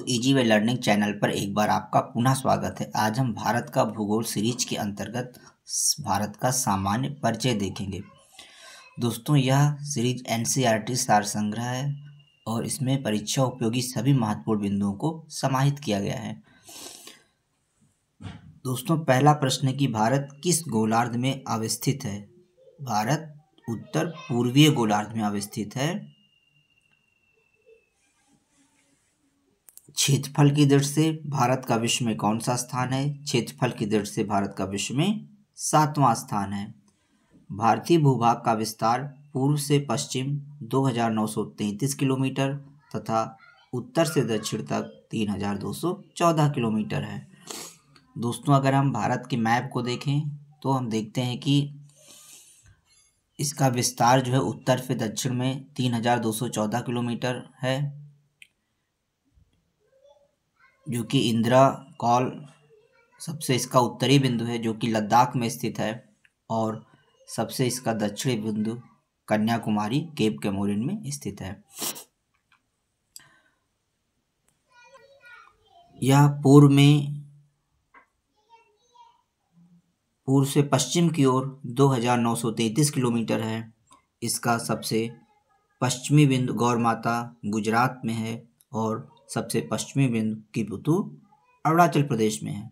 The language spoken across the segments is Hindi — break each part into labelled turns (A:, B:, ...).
A: इजी वे लर्निंग चैनल पर एक बार आपका पुनः स्वागत है। आज हम भारत का भूगोल सीरीज के अंतर्गत भारत का सामान्य परिचय देखेंगे। दोस्तों, यह सीरीज एनसीईआरटी सार संग्रह है और इसमें परीक्षा उपयोगी सभी महत्वपूर्ण बिंदुओं को समाहित किया गया है। दोस्तों, पहला प्रश्न है कि भारत किस गोलार्ध में अवस्थित है? भारत उत्तर पूर्वीय गोलार्ध में अवस्थित है। क्षेत्रफल की दृष्टि से भारत का विश्व में कौन सा स्थान है? क्षेत्रफल की दृष्टि से भारत का विश्व में 7वां स्थान है। भारतीय भूभाग का विस्तार पूर्व से पश्चिम 2933 किलोमीटर तथा उत्तर से दक्षिण तक 3214 किलोमीटर है। दोस्तों, अगर हम भारत के मैप को देखें तो हम देखते हैं कि इसका विस्तार जो है उत्तर से दक्षिण में 3214 किलोमीटर है, जो कि इंदिरा कॉल सबसे इसका उत्तरी बिंदु है जो कि लद्दाख में स्थित है, और सबसे इसका दक्षिणी बिंदु कन्याकुमारी केप कैमोरिन में स्थित है। यह पूर्व से पश्चिम की ओर 2933 किलोमीटर है। इसका सबसे पश्चिमी बिंदु गौरमाता गुजरात में है और सबसे पश्चिमी बिंदु किबुतु अरुणाचल प्रदेश में है।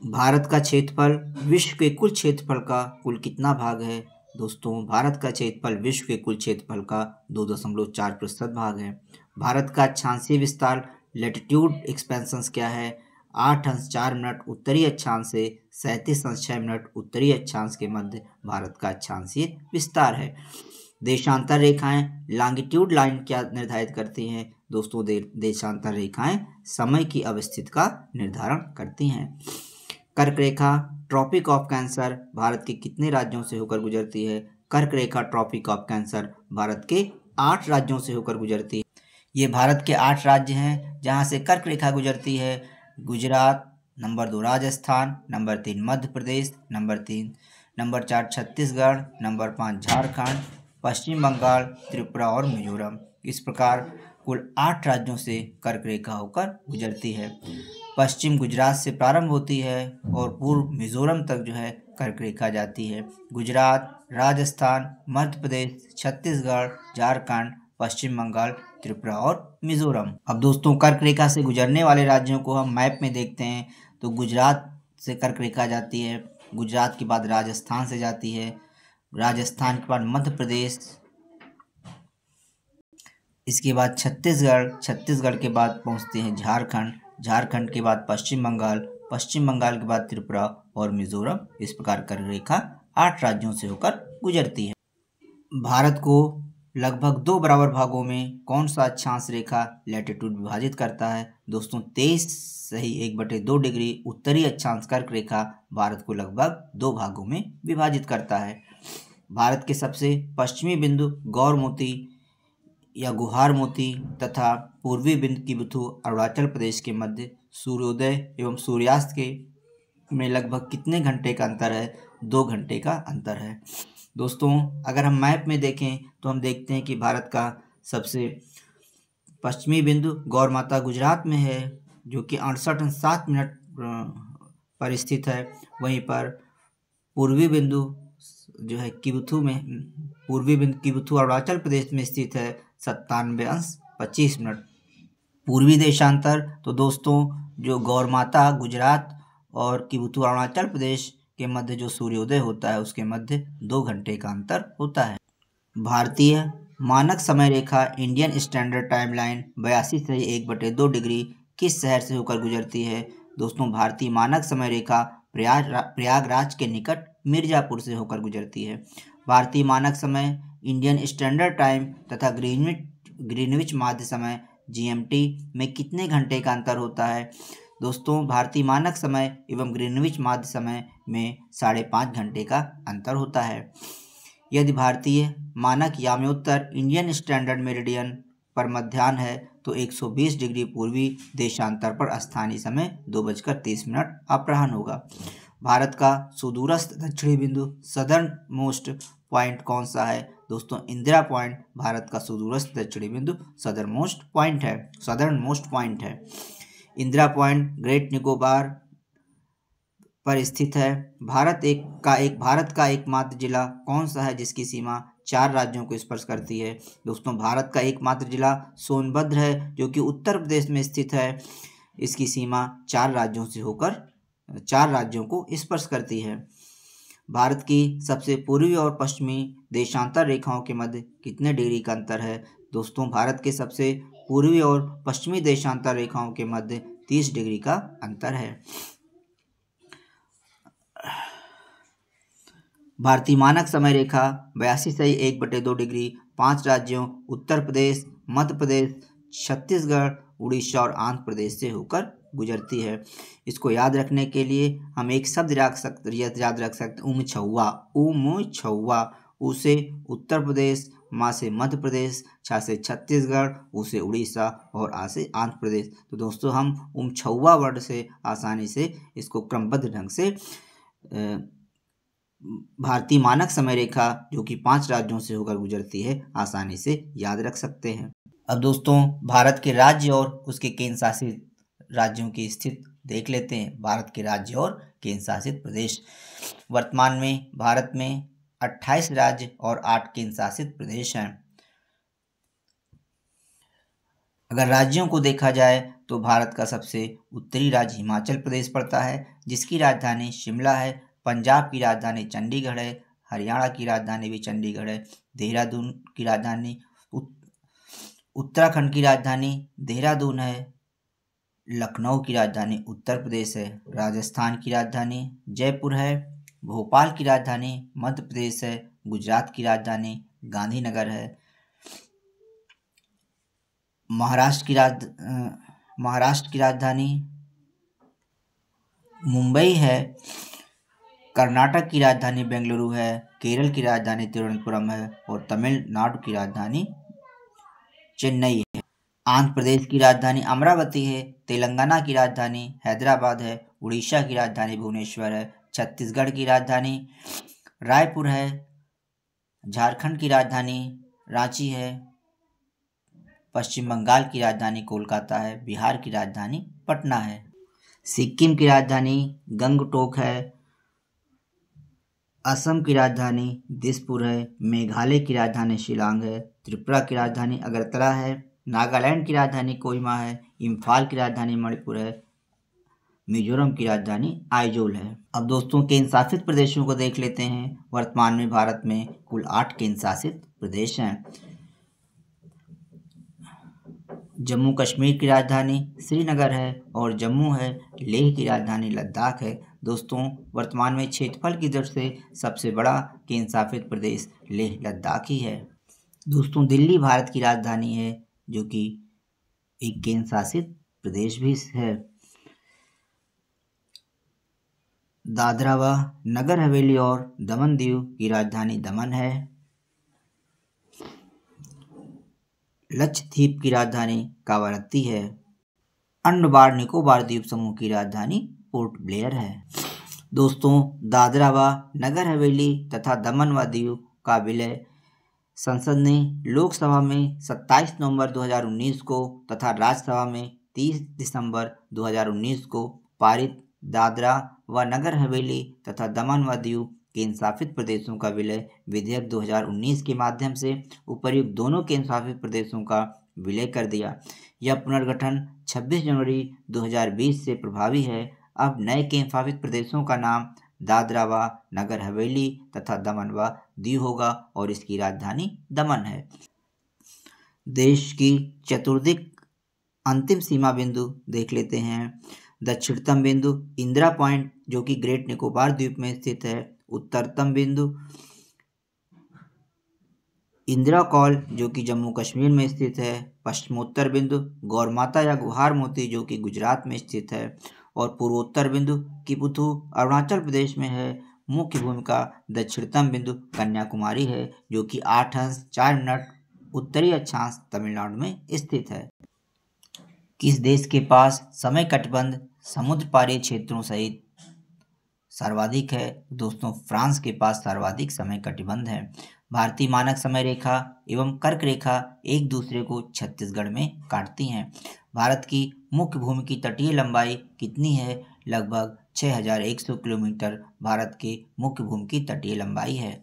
A: भारत का क्षेत्रफल विश्व के कुल क्षेत्रफल का कुल कितना भाग है? दोस्तों, भारत का क्षेत्रफल विश्व के कुल क्षेत्रफल का 2.4% भाग है। भारत का अक्षांशीय विस्तार लैटिट्यूड एक्सपेंशन क्या है? 8 अंश 4 मिनट उत्तरी अक्षांश से 37 अंश 6 मिनट उत्तरी अक्षांश के मध्य भारत का अक्षांशीय विस्तार है। देशांतर रेखाएं लॉन्गिट्यूड लाइन क्या निर्धारित करती हैं? दोस्तों, देशांतर रेखाएं समय की अवस्थिति का निर्धारण करती हैं। कर्क रेखा ट्रॉपिक ऑफ कैंसर भारत के कितने राज्यों से होकर गुजरती है? कर्क रेखा ट्रॉपिक ऑफ कैंसर भारत के 8 राज्यों से होकर गुजरती है। ये भारत के 8 राज्य हैं जहां से कर्क रेखा गुजरती है। Gujarat, number 2 Rajasthan, number 3 Madhya Pradesh, number 4 Chhattisgarh, number 5 Jharkhand, पश्चिम बंगाल, त्रिपुरा और मिजोरम। इस प्रकार कुल 8 राज्यों से कर्क रेखा होकर गुजरती है। पश्चिम गुजरात से प्रारंभ होती है और पूर्व मिजोरम तक जो है कर्क रेखा जाती है। गुजरात, राजस्थान, मध्य प्रदेश, छत्तीसगढ़, झारखंड, पश्चिम बंगाल, त्रिपुरा और मिजोरम। अब दोस्तों, कर्क रेखा से गुजरने वाले राज्यों को हम मैप में देखते हैं तो गुजरात से कर्क रेखा जाती है, गुजरात के बाद राजस्थान से जाती है, राजस्थान के बाद मध्य प्रदेश, इसके बाद छत्तीसगढ़ के बाद पहुंचते हैं झारखंड के बाद पश्चिम बंगाल के बाद त्रिपुरा और मिजोरम। इस प्रकार कर्क रेखा 8 राज्यों से होकर गुजरती है। भारत को लगभग 2 बराबर भागों में कौन सा अक्षांश रेखा लैटिट्यूड विभाजित करता है? दोस्तों, 23.1/2 डिग्री उत्तरी अक्षांश कर्क रेखा भारत को लगभग 2 भागों में विभाजित करता है। भारत के सबसे पश्चिमी बिंदु गौर मोती या गुहार मोती तथा पूर्वी बिंदु किबुथु अरुणाचल प्रदेश के मध्य सूर्योदय एवं सूर्यास्त के में लगभग कितने घंटे का अंतर है? 2 घंटे का अंतर है। दोस्तों, अगर हम मैप में देखें तो हम देखते हैं कि भारत का सबसे पश्चिमी बिंदु गौरमाता गुजरात में है जो कि 68 अंश 7 मिनट पर स्थित है। वहीं पर पूर्वी बिंदु जो है किबुथु अरुणाचल प्रदेश में स्थित है 97 अंश 25 मिनट। पूर्वी देशांतर तो दोस्तों, जो गौरमाता गुजरात और किबुथु अरुणाचल प्रदेश के मध्य जो सूर्योदय होता है उसके मध्य 2 घंटे का अंतर होता है। भारतीय मानक समय रेखा Indian standard time line 82.1/2 degree किस शहर से होकर गुजरती है? दोस्तों, भारतीय मानक समय रेखा प्रयागराज के निकट मिर्जापुर से होकर गुजरती है। भारतीय मानक समय इंडियन स्टैंडर्ड टाइम तथा ग्रीनविच माध्य समय जीएमटी में कितने घंटे का अंतर होता है? दोस्तों, भारतीय मानक समय एवं ग्रीनविच माध्य समय में 5.5 घंटे का अंतर होता है। यदि भारतीय मानक याम्योत्तर इंडियन स्टैंडर्ड मेरिडियन पर मध्याह्न है तो 120 डिग्री पूर्वी देशांतर पर स्थानीय समय 2:30 अपराह्न होगा। भारत का सुदूरस्थ दक्षिणी बिंदु सदर्न मोस्ट पॉइंट कौन सा है? दोस्तों इंदिरा पॉइंट भारत का सुदूरस्थ दक्षिणी बिंदु सदर्न मोस्ट पॉइंट है। इंदिरा पॉइंट ग्रेट निकोबार पर स्थित है। भारत का एकमात्र जिला कौन सा है जिसकी सीमा 4 राज्यों को स्पर्श करती है? दोस्तों भारत का एकमात्र जिला सोनभद्र है जो कि उत्तर प्रदेश में स्थित है। इसकी सीमा 4 राज्यों से होकर 4 राज्यों को स्पर्श करती है। भारत की सबसे पूर्वी और पश्चिमी देशांतर रेखाओं के मध्य कितने डिग्री का अंतर है? दोस्तों भारत के सबसे पूर्वी और पश्चिमी देशांतर रेखाओं के मध्य 30 डिग्री का अंतर है। भारतीय मानक समय रेखा 82.1/2 डिग्री 5 राज्यों उत्तर प्रदेश, मध्य प्रदेश, छत्तीसगढ़, उड़ीसा और आंध्र प्रदेश से होकर गुजरती है। इसको याद रखने के लिए हम एक शब्द याद रख सकते उमछौवा। उ से उत्तर प्रदेश, म से मध्य प्रदेश, छ से छत्तीसगढ़, उ से उड़ीसा और आ से आंध्र प्रदेश। तो दोस्तों हम उमछौवा वर्ड से आसानी से इसको क्रमबद्ध ढंग से भारतीय मानक समय रेखा जो कि 5 राज्यों से होकर गुजरती है आसानी से याद रख सकते हैं। अब दोस्तों भारत के राज्य और उसके केंद्र शासित राज्यों की स्थिति देख लेते हैं। भारत के राज्य और केंद्र शासित प्रदेश। वर्तमान में भारत में 28 राज्य और 8 केंद्र शासित प्रदेश हैं। अगर राज्यों को देखा जाए तो भारत का सबसे उत्तरी राज्य हिमाचल प्रदेश पड़ता है जिसकी राजधानी शिमला है। पंजाब की राजधानी चंडीगढ़ है। हरियाणा की राजधानी भी चंडीगढ़ है। देहरादून की राजधानी उत्तराखंड की राजधानी देहरादून है। लखनऊ की राजधानी उत्तर प्रदेश है। राजस्थान की राजधानी जयपुर है। भोपाल की राजधानी मध्य प्रदेश है। गुजरात की राजधानी गांधीनगर है। महाराष्ट्र की राजधानी मुंबई है। कर्नाटक की राजधानी बेंगलुरु है। केरल की राजधानी तिरुवनंतपुरम है और तमिलनाडु की राजधानी चेन्नई है। आंध्र प्रदेश की राजधानी अमरावती है। तेलंगाना की राजधानी हैदराबाद है। उड़ीसा की राजधानी भुवनेश्वर है। छत्तीसगढ़ की राजधानी रायपुर है। झारखंड की राजधानी रांची है। पश्चिम बंगाल की राजधानी कोलकाता है। बिहार की राजधानी पटना है। सिक्किम की राजधानी गंगटोक है। असम की राजधानी दिसपुर है। मेघालय की राजधानी शिलांग है। त्रिपुरा की राजधानी अगरतला है। नागालैंड की राजधानी कोहिमा है। इम्फाल की राजधानी मणिपुर है। मिजोरम की राजधानी आइजोल है। अब दोस्तों केंद्र शासित प्रदेशों को देख लेते हैं। वर्तमान में भारत में कुल 8 केंद्र शासित प्रदेश हैं। जम्मू कश्मीर की राजधानी श्रीनगर है और जम्मू है। लेह की राजधानी लद्दाख है। दोस्तों वर्तमान में क्षेत्रफल की दृष्टि से सबसे बड़ा केंद्र शासित प्रदेश लेह लद्दाख ही है। दोस्तों दिल्ली भारत की राजधानी है जो कि एक केंद्र शासित प्रदेश भी है। दादरा व नगर हवेली और दमन दीव की राजधानी दमन है। लक्षद्वीप की राजधानी कावारत्ती है। अंडमान निकोबार द्वीप समूह की राजधानी पोर्ट ब्लेयर है। दोस्तों दादरा व नगर हवेली तथा दमन व दीव का विलय संसद ने लोकसभा में 27 नवंबर 2019 को तथा राज्यसभा में 30 दिसंबर 2019 को पारित। दादरा व नगर हवेली तथा दमन व दीव केंद्र शासित प्रदेशों का विलय विधेयक 2019 के माध्यम से उपर्युक्त दोनों केंद्र शासित प्रदेशों का विलय कर दिया। यह पुनर्गठन 26 जनवरी 2020 से प्रभावी है। अब नए केंद्र शासित प्रदेशों का नाम दादरा व नगर हवेली तथा दमन व दीव होगा और इसकी राजधानी दमन है। देश की चतुर्दिक अंतिम सीमा बिंदु देख लेते हैं। दक्षिणतम बिंदु इंदिरा पॉइंट जो कि ग्रेट निकोबार द्वीप में स्थित है। उत्तरतम बिंदु इंदिरा कॉल जो कि जम्मू कश्मीर में स्थित है। पश्चिमोत्तर बिंदु गौरमाता या गुहार मोती जो कि गुजरात में स्थित है और पूर्वोत्तर बिंदु किपुथु अरुणाचल प्रदेश में है। मुख्य भूमिका दक्षिणतम बिंदु कन्याकुमारी है जो कि 8 अंश 4 मिनट उत्तरी अक्षांश तमिलनाडु में स्थित है। किस देश के पास समय कटिबंध समुद्र पारी क्षेत्रों सहित सर्वाधिक है? दोस्तों फ्रांस के पास सर्वाधिक समय कटिबंध है। भारतीय मानक समय रेखा एवं कर्क रेखा एक दूसरे को छत्तीसगढ़ में काटती हैं। भारत की मुख्य भूमि की तटीय लंबाई कितनी है? लगभग 6100 किलोमीटर भारत के मुख्य भूमि की तटीय लंबाई है।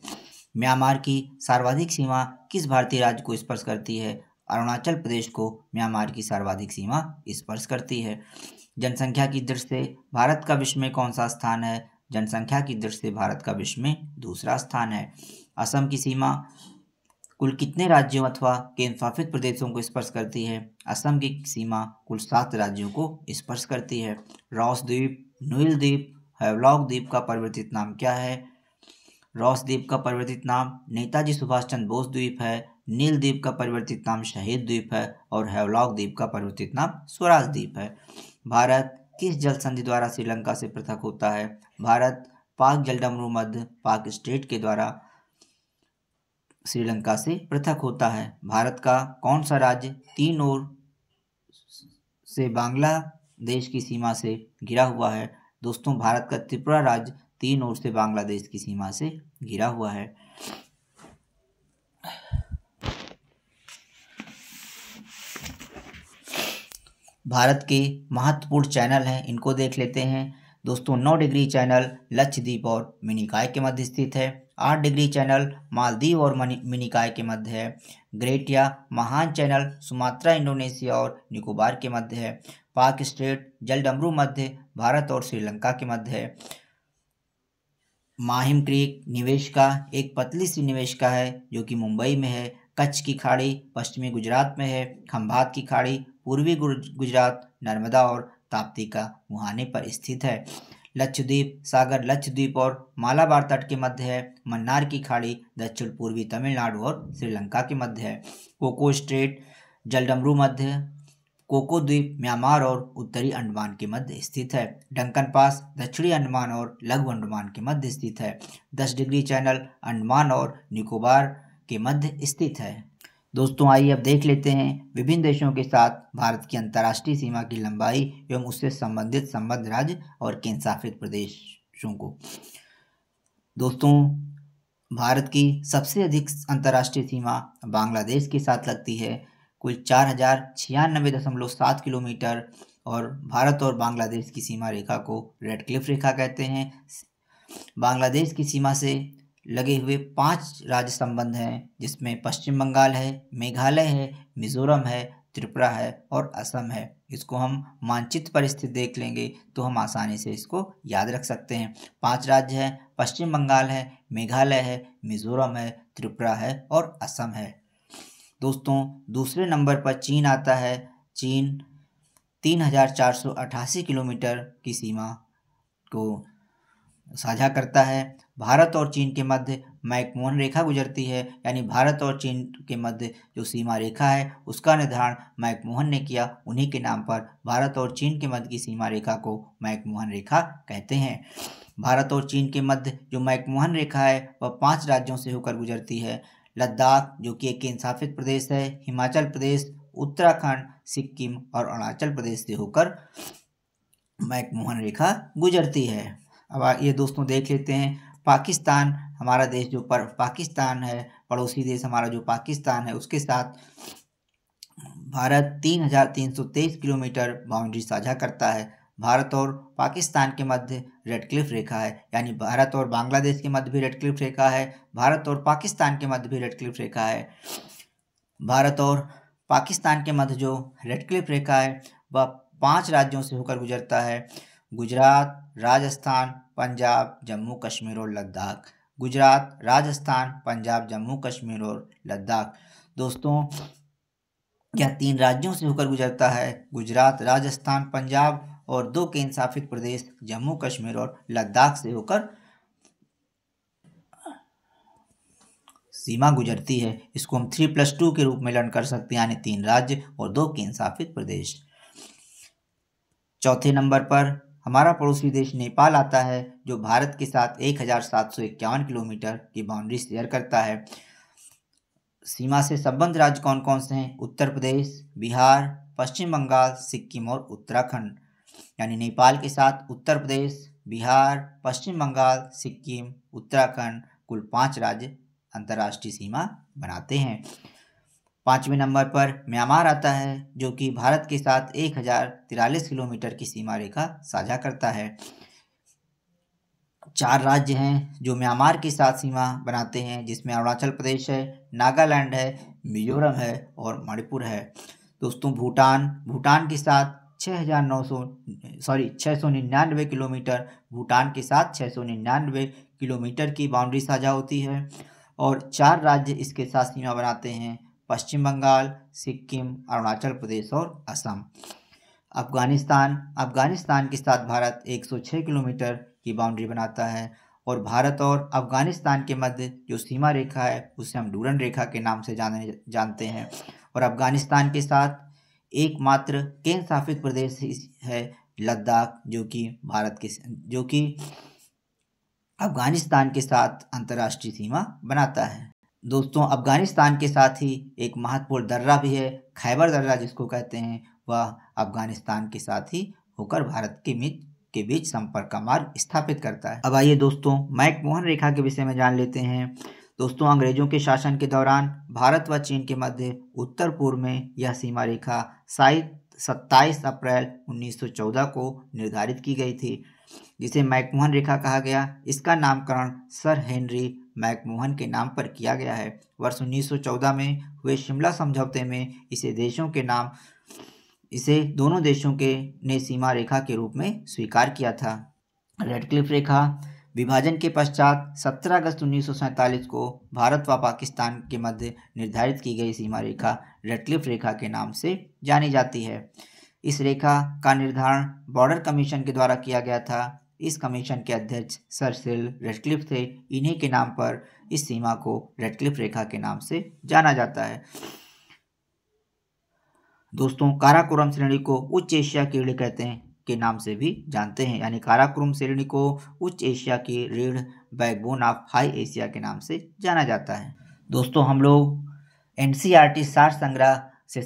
A: म्यांमार की सर्वाधिक सीमा किस भारतीय राज्य को स्पर्श करती है? अरुणाचल प्रदेश को म्यांमार की सर्वाधिक सीमा स्पर्श करती है। जनसंख्या की दृष्टि से भारत का विश्व में कौन सा स्थान है? जनसंख्या की दृष्टि से भारत का विश्व में दूसरा स्थान है। असम की सीमा कुल कितने राज्यों अथवा केंद्रशासित प्रदेशों को स्पर्श करती है? असम की सीमा कुल 7 राज्यों को स्पर्श करती है। रॉस द्वीप, नुइल द्वीप, हैवलॉक द्वीप का परिवर्तित नाम क्या है? रॉस द्वीप का परिवर्तित नाम नेताजी सुभाष चंद्र बोस द्वीप है। नील द्वीप का परिवर्तित नाम शहीद द्वीप है और हैवलॉक द्वीप का परिवर्तित नाम स्वराज द्वीप है। भारत किस जल संधि द्वारा श्रीलंका से पृथक होता है? भारत पाक जलडमरू मध्य पाक स्ट्रेट के द्वारा श्रीलंका से पृथक होता है। भारत का कौन सा राज्य तीन ओर से बांग्लादेश की सीमा से घिरा हुआ है? दोस्तों, भारत का त्रिपुरा राज्य तीन ओर से बांग्लादेश की सीमा से घिरा हुआ है। भारत के महत्वपूर्ण चैनल हैं, इनको देख लेते हैं। दोस्तों, 9 डिग्री चैनल लक्षद्वीप और मिनिकॉय के मध्य स्थित है। 8 डिग्री चैनल मालदीव और मिनिकॉय के मध्य है। ग्रेट या महान चैनल सुमात्रा, इंडोनेशिया और निकोबार के मध्य है। पाक स्ट्रेट जलडमरू मध्य भारत और श्रीलंका के मध्य है। माहिम क्रीक निवेशिका एक पतली सी निवेशिका है जो कि मुंबई में है। कच्छ की खाड़ी पश्चिमी गुजरात में है। खंभात की खाड़ी पूर्वी गुजरात, नर्मदा और ताप्ती का मुहाने पर स्थित है। लक्षद्वीप सागर लक्षद्वीप और मालाबार तट के मध्य है। मन्नार की खाड़ी दक्षिण पूर्वी तमिलनाडु और श्रीलंका के मध्य है। कोको स्ट्रेट जलडमरू मध्य कोको द्वीप म्यांमार और उत्तरी अंडमान के मध्य स्थित है। डंकन पास दक्षिणी अंडमान और लघु अंडमान के मध्य स्थित है। 10 डिग्री चैनल अंडमान और निकोबार के मध्य स्थित है। दोस्तों, आइए अब देख लेते हैं विभिन्न देशों के साथ भारत की अंतर्राष्ट्रीय सीमा की लंबाई एवं उससे संबंधित संबद्ध राज्य और केंद्रशासित प्रदेशों को। दोस्तों, भारत की सबसे अधिक अंतर्राष्ट्रीय सीमा बांग्लादेश के साथ लगती है, कुल 4096.7 किलोमीटर। और भारत और बांग्लादेश की सीमा रेखा को रेड क्लिफ रेखा कहते हैं। बांग्लादेश की सीमा से लगे हुए 5 राज्य संबंध हैं, जिसमें पश्चिम बंगाल है, मेघालय है, मिजोरम है, त्रिपुरा है और असम है। इसको हम मानचित्र पर स्थित देख लेंगे तो हम आसानी से इसको याद रख सकते हैं। 5 राज्य हैं, पश्चिम बंगाल है, मेघालय है, मिजोरम है, त्रिपुरा है और असम है। दोस्तों, दूसरे नंबर पर चीन आता है। चीन 3488 किलोमीटर की सीमा को साझा करता है। भारत और चीन के मध्य मैकमोहन रेखा गुजरती है, यानी भारत और चीन के मध्य जो सीमा रेखा है उसका निर्धारण मैकमोहन ने किया। उन्हीं के नाम पर भारत और चीन के मध्य की सीमा रेखा को मैकमोहन रेखा कहते हैं। भारत और चीन के मध्य जो मैकमोहन रेखा है वह 5 राज्यों से होकर गुजरती है। लद्दाख जो कि एक केंद्रशासित प्रदेश है, हिमाचल प्रदेश, उत्तराखंड, सिक्किम और अरुणाचल प्रदेश से होकर मैकमोहन रेखा गुजरती है। अब ये दोस्तों देख लेते हैं पाकिस्तान, हमारा देश जो पाकिस्तान है, पड़ोसी देश हमारा जो पाकिस्तान है, उसके साथ भारत 3323 किलोमीटर बाउंड्री साझा करता है। भारत और पाकिस्तान के मध्य रेड क्लिफ रेखा है, यानी भारत और बांग्लादेश के मध्य भी रेड क्लिफ रेखा है, भारत और पाकिस्तान के मध्य भी रेड क्लिफ रेखा है। भारत और पाकिस्तान के मध्य जो रेड क्लिफ रेखा है वह 5 राज्यों से होकर गुजरता है। गुजरात, राजस्थान, पंजाब, जम्मू कश्मीर और लद्दाख। गुजरात, राजस्थान, पंजाब, जम्मू कश्मीर और लद्दाख। दोस्तों, यह 3 राज्यों से होकर गुजरता है। गुजरात, राजस्थान, पंजाब और 2 केंद्र शासित प्रदेश जम्मू कश्मीर और लद्दाख से होकर सीमा गुजरती है। इसको हम 3+2 के रूप में लर्न कर सकते हैं, यानी 3 राज्य और 2 केंद्र शासित प्रदेश। चौथे नंबर पर हमारा पड़ोसी देश नेपाल आता है, जो भारत के साथ 1751 किलोमीटर की बाउंड्री शेयर करता है। सीमा से संबद्ध राज्य कौन कौन से हैं? उत्तर प्रदेश, बिहार, पश्चिम बंगाल, सिक्किम और उत्तराखंड। यानी नेपाल के साथ उत्तर प्रदेश, बिहार, पश्चिम बंगाल, सिक्किम, उत्तराखंड कुल 5 राज्य अंतर्राष्ट्रीय सीमा बनाते हैं। 5वें नंबर पर म्यांमार आता है, जो कि भारत के साथ 1043 किलोमीटर की सीमा रेखा साझा करता है। 4 राज्य हैं जो म्यांमार के साथ सीमा बनाते हैं, जिसमें अरुणाचल प्रदेश है, नागालैंड है, मिजोरम है और मणिपुर है। दोस्तों भूटान के साथ 699 किलोमीटर, भूटान के साथ 699 किलोमीटर की बाउंड्री साझा होती है। और 4 राज्य इसके साथ सीमा बनाते हैं, पश्चिम बंगाल, सिक्किम, अरुणाचल प्रदेश और असम। अफगानिस्तान के साथ भारत 106 किलोमीटर की बाउंड्री बनाता है। और भारत और अफगानिस्तान के मध्य जो सीमा रेखा है उसे हम डूरन रेखा के नाम से जानते हैं। और अफगानिस्तान के साथ एकमात्र केंद्र शासित प्रदेश है लद्दाख, जो कि अफगानिस्तान के साथ अंतर्राष्ट्रीय सीमा बनाता है। दोस्तों अफगानिस्तान के साथ ही एक महत्वपूर्ण दर्रा भी है, खैबर दर्रा जिसको कहते हैं, वह अफगानिस्तान के साथ ही होकर भारत के बीच संपर्क का मार्ग स्थापित करता है। अब आइए दोस्तों मैकमोहन रेखा के विषय में जान लेते हैं। दोस्तों अंग्रेजों के शासन के दौरान भारत व चीन के मध्य उत्तर पूर्व में यह सीमा रेखा 27 अप्रैल 1914 को निर्धारित की गई थी, जिसे मैकमोहन रेखा कहा गया। इसका नामकरण सर हेनरी मैकमोहन के नाम पर किया गया है। वर्ष 1914 में हुए शिमला समझौते में इसे दोनों देशों के ने सीमा रेखा के रूप में स्वीकार किया था। रेडक्लिफ रेखा विभाजन के पश्चात 17 अगस्त 1947 को भारत व पाकिस्तान के मध्य निर्धारित की गई सीमा रेखा रेडक्लिफ रेखा के नाम से जानी जाती है। इस रेखा का निर्धारण बॉर्डर कमीशन के द्वारा किया गया था। इस कमीशन के अध्यक्ष सर सिरिल रेडक्लिफ थे। इन्हीं के नाम पर इस सीमा को रेडक्लिफ रेखा के नाम से जाना जाता है। दोस्तों काराकोरम श्रेणी को उच्च एशिया की रीढ़ कहते हैं के नाम से भी जानते हैं, यानी काराकोरम श्रेणी को उच्च एशिया की रीढ़ बैकबोन ऑफ हाई एशिया के नाम से जाना जाता है। दोस्तों हम लोग एनसीईआरटी सार संग्रह से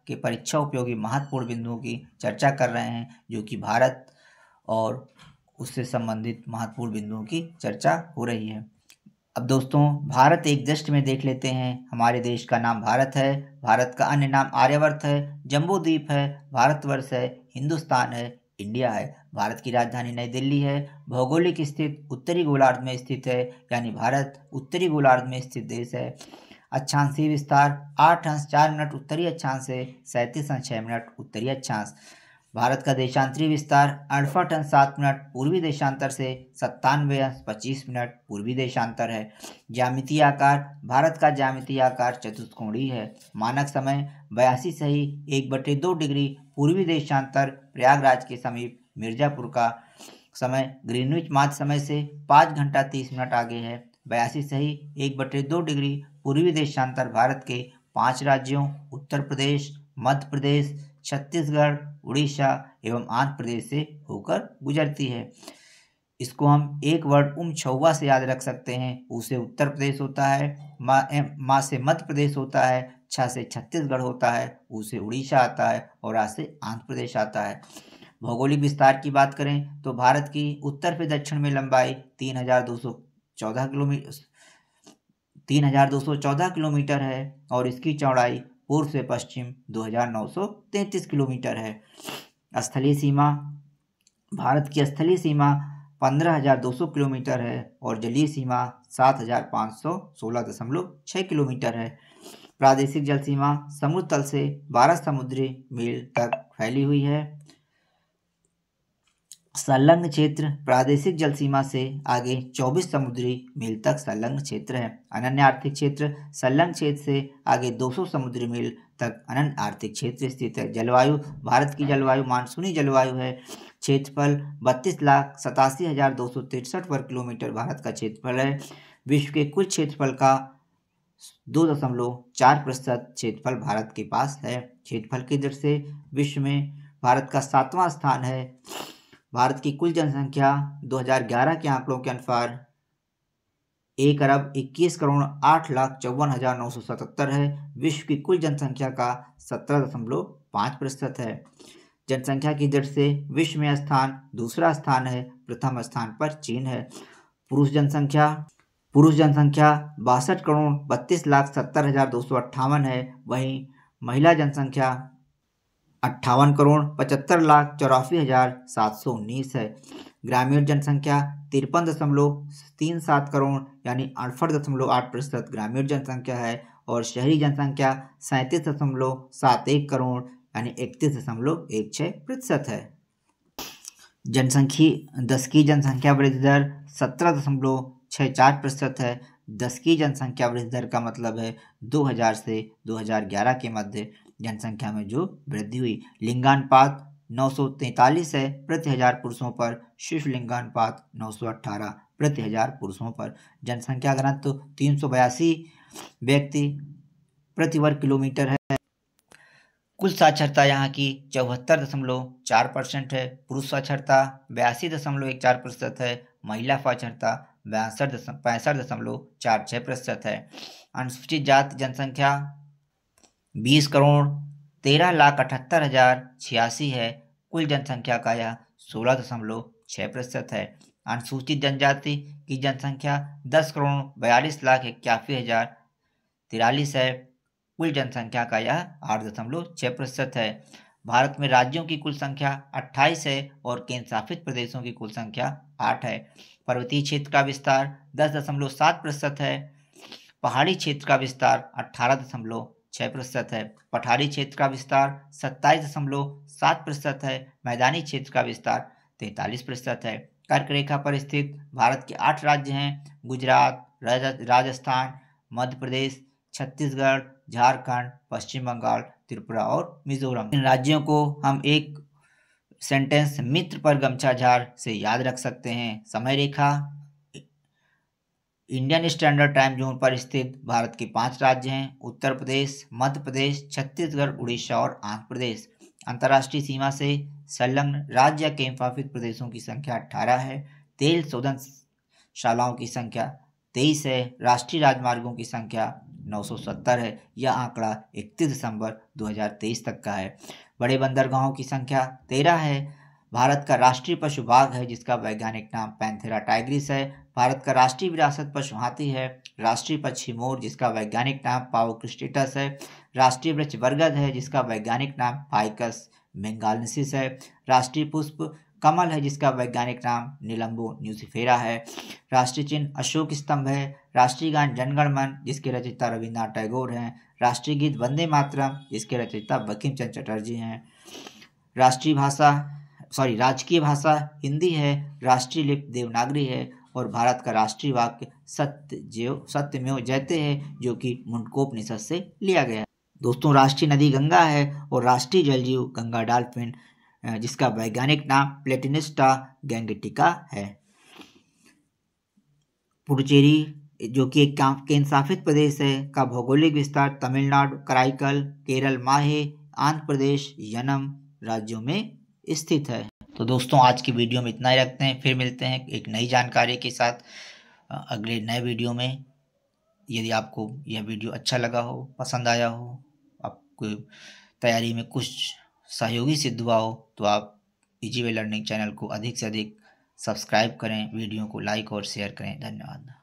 A: के परीक्षा उपयोगी महत्वपूर्ण बिंदुओं की चर्चा कर रहे हैं, जो कि भारत और उससे संबंधित महत्वपूर्ण बिंदुओं की चर्चा हो रही है। अब दोस्तों भारत एक दृष्ट में देख लेते हैं। हमारे देश का नाम भारत है, भारत का अन्य नाम आर्यवर्त है, जम्बू द्वीप है, भारतवर्ष है, हिंदुस्तान है, इंडिया है। भारत की राजधानी नई दिल्ली है। भौगोलिक स्थित उत्तरी गोलार्ध में स्थित है, यानी भारत उत्तरी गोलार्ध में स्थित देश है। अक्षांशीय विस्तार 8 अंश 4 मिनट उत्तरी अक्षांश से 37 अंश 6 मिनट उत्तरी अक्षांश। भारत का देशांतरी विस्तार 68 अंश 7 मिनट पूर्वी देशांतर से 97 अंश 25 मिनट पूर्वी देशांतर है। ज्यामितीय आकार भारत का ज्यामितीय आकार चतुष्कोणीय है। मानक समय 82 सही 1/2 डिग्री पूर्वी देशांतर प्रयागराज के समीप मिर्जापुर का समय ग्रीनविच माध्य समय से 5 घंटा 30 मिनट आगे है। 82 सही 1/2 डिग्री पूर्वी देशांतर भारत के 5 राज्यों उत्तर प्रदेश, मध्य प्रदेश, छत्तीसगढ़, उड़ीसा एवं आंध्र प्रदेश से होकर गुजरती है। इसको हम एक वर्ड छौवा से याद रख सकते हैं। उ से उत्तर प्रदेश होता है, मा से मध्य प्रदेश होता है, छ से छत्तीसगढ़ होता है, उ से उड़ीसा आता है और आ से आंध्र प्रदेश आता है। भौगोलिक विस्तार की बात करें तो भारत की उत्तर से दक्षिण में लंबाई 3214 किलोमीटर है और इसकी चौड़ाई पूर्व से पश्चिम 2933 किलोमीटर है। स्थलीय सीमा भारत की स्थलीय सीमा 15,200 किलोमीटर है और जलीय सीमा 7,516.6 किलोमीटर है। प्रादेशिक जल सीमा समुद्र तल से 12 समुद्री मील तक फैली हुई है। संलग्न क्षेत्र प्रादेशिक जल सीमा से आगे 24 समुद्री मील तक संलग्न क्षेत्र है। अनन्य आर्थिक क्षेत्र संलग्न क्षेत्र से आगे 200 समुद्री मील तक अनन्य आर्थिक क्षेत्र स्थित है। जलवायु भारत की जलवायु मानसूनी जलवायु है। क्षेत्रफल 32,87,263 वर्ग किलोमीटर भारत का क्षेत्रफल है। विश्व के कुल क्षेत्रफल का 2.4% क्षेत्रफल भारत के पास है। क्षेत्रफल की दृष्टि से विश्व में भारत का 7वां स्थान है। भारत की कुल जनसंख्या 2011 के आंकड़ों के अनुसार 1,21,08,54,977 है। विश्व की कुल जनसंख्या का 17.5% है। जनसंख्या की दृष्टि से विश्व में दूसरा स्थान है। प्रथम स्थान पर चीन है। पुरुष जनसंख्या 62,32,70,258 है। वहीं महिला जनसंख्या 58,75,84,719 है। ग्रामीण जनसंख्या 53.37 करोड़ यानी 68.8% ग्रामीण जनसंख्या है। और शहरी जनसंख्या 37.71 करोड़ यानी 31.16% है। जनसंख्या 10 की जनसंख्या वृद्धि दर 17.64% है। 10 की जनसंख्या वृद्धि दर का मतलब है 2000 से 2011 के मध्य जनसंख्या में जो वृद्धि हुई। लिंगानुपात 943 है प्रति हजार पुरुषों पर, शिशु लिंगानुपात 918 प्रति हजार पुरुषों पर। जनसंख्या घनत्व 382 व्यक्ति प्रति वर्ग किलोमीटर है। कुल साक्षरता यहाँ की 74.4% है। पुरुष साक्षरता 82.14% है। महिला साक्षरता 65.46% है। अनुसूचित जाति जनसंख्या 20,13,78,086 है। कुल जनसंख्या का यह 16.6% है। अनुसूचित जनजाति की जनसंख्या 10,42,81,043 है। कुल जनसंख्या का यह 8.6% है। भारत में राज्यों की कुल संख्या 28 है और केंद्र शासित प्रदेशों की कुल संख्या 8 है। पर्वतीय क्षेत्र का विस्तार 10.7% है। पहाड़ी क्षेत्र का विस्तार 18.6% है। पठारी क्षेत्र का विस्तार 27.7% है। मैदानी क्षेत्र का विस्तार 43% है। कर्क रेखा पर स्थित भारत के 8 राज्य हैं: गुजरात, राजस्थान, मध्य प्रदेश, छत्तीसगढ़, झारखंड, पश्चिम बंगाल, त्रिपुरा और मिजोरम। इन राज्यों को हम एक सेंटेंस मित्र पर गमछा झाड़ से याद रख सकते हैं। समय रेखा इंडियन स्टैंडर्ड टाइम जोन पर स्थित भारत के 5 राज्य हैं: उत्तर प्रदेश, मध्य प्रदेश, छत्तीसगढ़, उड़ीसा और आंध्र प्रदेश। अंतर्राष्ट्रीय सीमा से संलग्न राज्य या केंद्र शासित प्रदेशों की संख्या 18 है। तेल शोधनशालाओं की संख्या 23 है। राष्ट्रीय राजमार्गों की संख्या 970 है। यह आंकड़ा 31 दिसंबर 2023 तक का है। बड़े बंदरगाहों की संख्या 13 है। भारत का राष्ट्रीय पशु बाघ है जिसका वैज्ञानिक नाम पैंथेरा टाइग्रिस है। भारत का राष्ट्रीय विरासत पशु हाथी है। राष्ट्रीय पक्षी मोर जिसका वैज्ञानिक नाम पावोक्रिस्टेटस है। राष्ट्रीय वृक्ष बरगद है जिसका वैज्ञानिक नाम फाइकस बेंगालेंसिस है। राष्ट्रीय पुष्प कमल है जिसका वैज्ञानिक नाम निलंबो न्यूसिफेरा है। राष्ट्रीय चिन्ह अशोक स्तंभ है। राष्ट्रीय गान जनगण मन जिसके रचयिता रविन्द्रनाथ टैगोर हैं। राष्ट्रीय गीत वंदे मातरम जिसके रचयिता बंकिम चंद्र चटर्जी हैं। राजकीय भाषा हिंदी है। राष्ट्रीय लिपि देवनागरी है। और भारत का राष्ट्रीय वाक्य सत्यमेव जयते है जो कि मुंडकोपनिषद से लिया गया है। दोस्तों, राष्ट्रीय नदी गंगा है और राष्ट्रीय जलजीव गंगा डॉल्फिन जिसका वैज्ञानिक नाम प्लेटिनिस्टा गैंगेटिका है। पुडुचेरी जो कि एक केंद्र शासित प्रदेश है का भौगोलिक विस्तार तमिलनाडु, कराईकल, केरल, माहे, आंध्र प्रदेश, यनम राज्यों में स्थित है। तो दोस्तों, आज की वीडियो में इतना ही रखते हैं। फिर मिलते हैं एक नई जानकारी के साथ अगले नए वीडियो में। यदि आपको यह वीडियो अच्छा लगा हो, पसंद आया हो, आपको तैयारी में कुछ सहयोगी सिद्ध हुआ हो तो आप इजी वे लर्निंग चैनल को अधिक से अधिक सब्सक्राइब करें, वीडियो को लाइक और शेयर करें। धन्यवाद।